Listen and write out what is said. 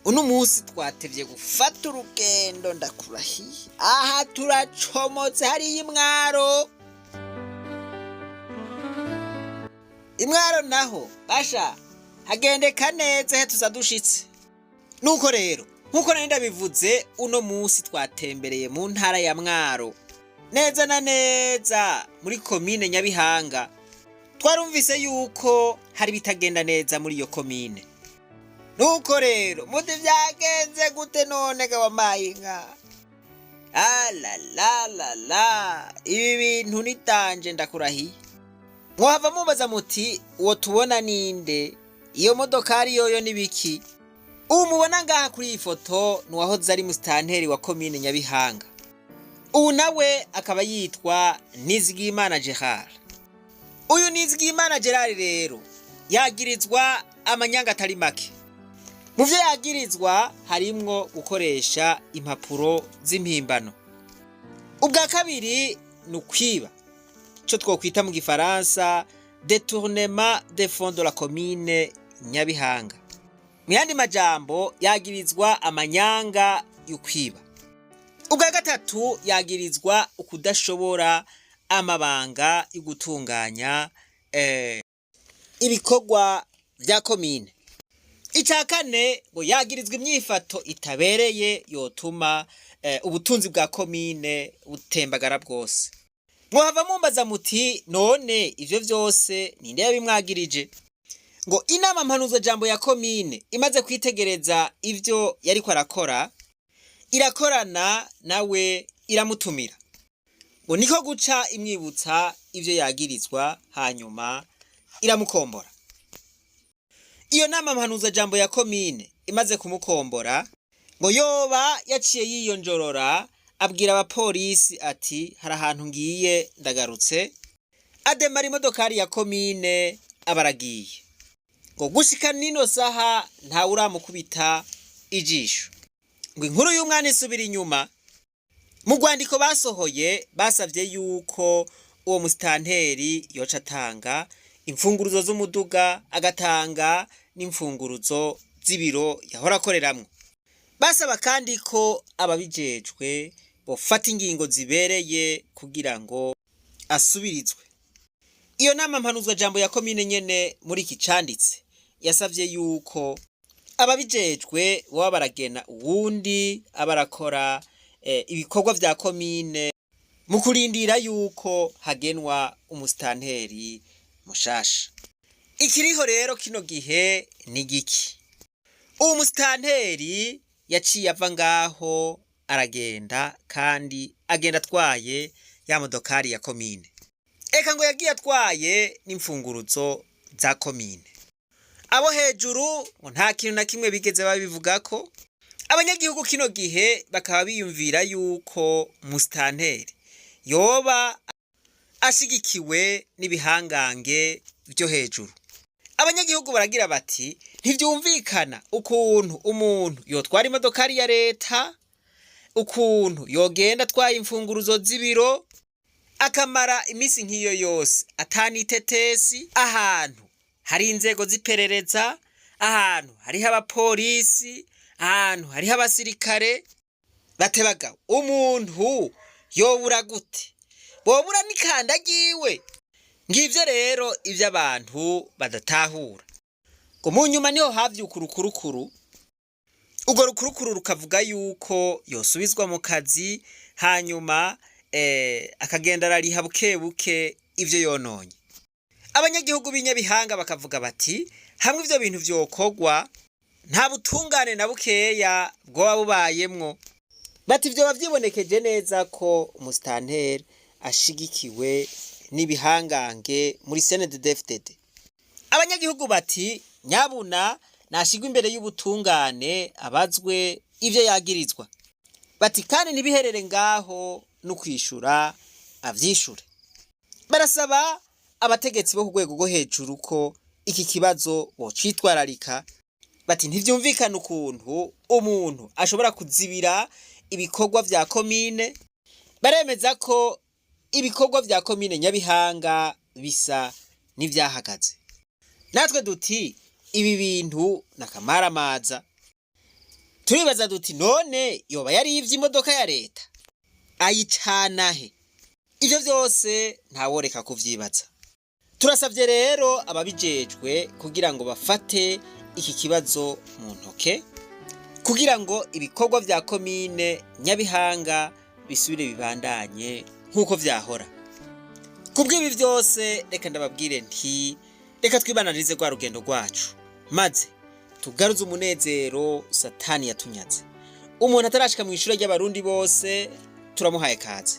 uno munsi twatevye gufata urugendo ndakurahiye. Aha turacomotse hariya Imwaro. Imwaro naho basha hagendeka neza he tuzadushitse. Nuko rero nkuko nari ndabivuze uno munsi twatembereye mu ntara ya Mwaro. Neza na neza muri komine Nyabihanga. Twarumvise yuko hari bitagenda neza muri iyo komine. Nuko rero muti vyagenze gute none ga wamayinka? La ibi bintu nitanje ndakurahiye. Mwahava mubaza muti uwo tubona ninde? Iyo modokari yoyo nibiki? Mubona ngaha kuri iyi foto nuwahoze ari musitanteri wa komine Nyabihanga. Ubu nawe akaba yitwa Nizigimana Gerard. Uyu Nizigimana Gerard rero yagirizwa amanyanga atari make. Mu vyo yagirizwa harimwo gukoresha impapuro z'impimbano. Ubwa kabiri nukwiba. Ico twokwita mu gifaransa détournement des fonds de la commune Nyabihanga. Mu yandi majambo yagirizwa amanyanga y'ukwiba. Ubwa gatatu yagirizwa ukudashobora amabanga yo gutunganya ibikorwa vya komine. Ica kane ngo yagirizwa imyifato itabereye yotuma ubutunzi bwa komine butembagara bwose. Mwahava mumbaza muti none ivyo vyose ninde yabimwagirije? Ngo inama mpanuzwa jambo ya komine imaze kwitegereza ivyo yariko arakora, irakorana nawe iramutumira. Ngo niko guca imwibutsa ivyo yagirizwa hanyuma iramukombora. Iyo nama mpanuzwa jambo ya komine imaze kumukombora, ngo yoba yaciye yiyonjorora abwira abapolisi ati hari ahantu ngiye ndagarutse. Ademara imodokari ya komine abaragiye. Ngo gushika nino saha nta uramukubita ijisho. Ngo inkuru y'umwana isubira inyuma. Mu rwandiko basohoye basavye yuko uwo musitanteri yoca atanga imfunguruzo z'umuduga, agatanga n'imfunguruzo z'ibiro yahora akoreramwo. Basaba kandi ko ababijejwe bofata ingingo zibereye kugira ngo asubirizwe. Iyo nama mpanuzwa jambo ya komine nyene muri iki canditse yasavye yuko ababijejwe boba baragena uwundi abarakora ibikorwa vya komine mu kurindira yuko hagenwa umusitanteri mushasha. Ikiriho rero kino gihe ni giki? Uwo musitanteri yaciye ava ngaho aragenda kandi agenda atwaye ya modokari ya komine. Eka ngo yagiye atwaye n'imfunguruzo za komine. Abo hejuru ngo nta kintu na kimwe bigeze babivugako. Abanyagihugu kino gihe bakaba biyumvira yuko musitanteri yoba ashigikiwe n'ibihangange vyo hejuru. Abanyagihugu baragira bati ntivyumvikana ukuntu umuntu yotwara imodokari ya leta, ukuntu yogenda atwaye imfunguruzo z'ibiro, akamara imisi nk'iyo yose atanitetesi, ahantu hari inzego ziperereza, ahantu hariho abapolisi, ahantu hariho abasirikare. Batebaga umuntu yobura gute? Bobura nikandagiwe. Ngivyo rero ivyo abantu badatahura. Ngo mu nyuma niho havyuka urukurukuru. Ugo rukurukuru rukavuga yuko yosubizwa mu kazi hanyuma akagenda arariha buke ivyo yononye. Abanyagihugu b'inyabihanga bakavuga bati hamwe ivyo bintu vyokogwa nta butungane na bukeya bwoba bubayemwo. Bati ivyo bavyibonekeje neza ko umusitanteri ashigikiwe n'ibihangange muri CNDD-FDD. Abanyagihugu bati nyabuna nashigwa imbere y'ubutungane abazwe ivyo yagirizwa. Bati kandi ntibiherere ngaho no kwishura avyishure. Barasaba abategetsi bo ku rwego rwo hejuru ko iki kibazo bocitwararika. Bati ntivyumvikana ukuntu umuntu ashobora kuzibira ibikorwa vya komine. Baremeza ko ibikorwa vya komine Nyabihanga bisa n'ivyahagaze. Natwe duti ibi bintu nakamaramaza. turibaza duti none yoba yari yivye imodoka ya leta ayicana he? Ivyo vyose ntaworeka kuvyibaza. Turasavye rero ababijejwe kugira ngo bafate iki kibazo mu ntoke kugira ngo ibikorwa vya komine Nyabihanga bisubire bibandanye nk'uko vyahora. Kubw'ibi vyose reka ndababwire nti reka twibananize rwa rugendo rwacu maze tugaruze umunezero Satani yatunyaze. Umuntu atarashika mu ishure ry'abarundi bose turamuhaye kaze.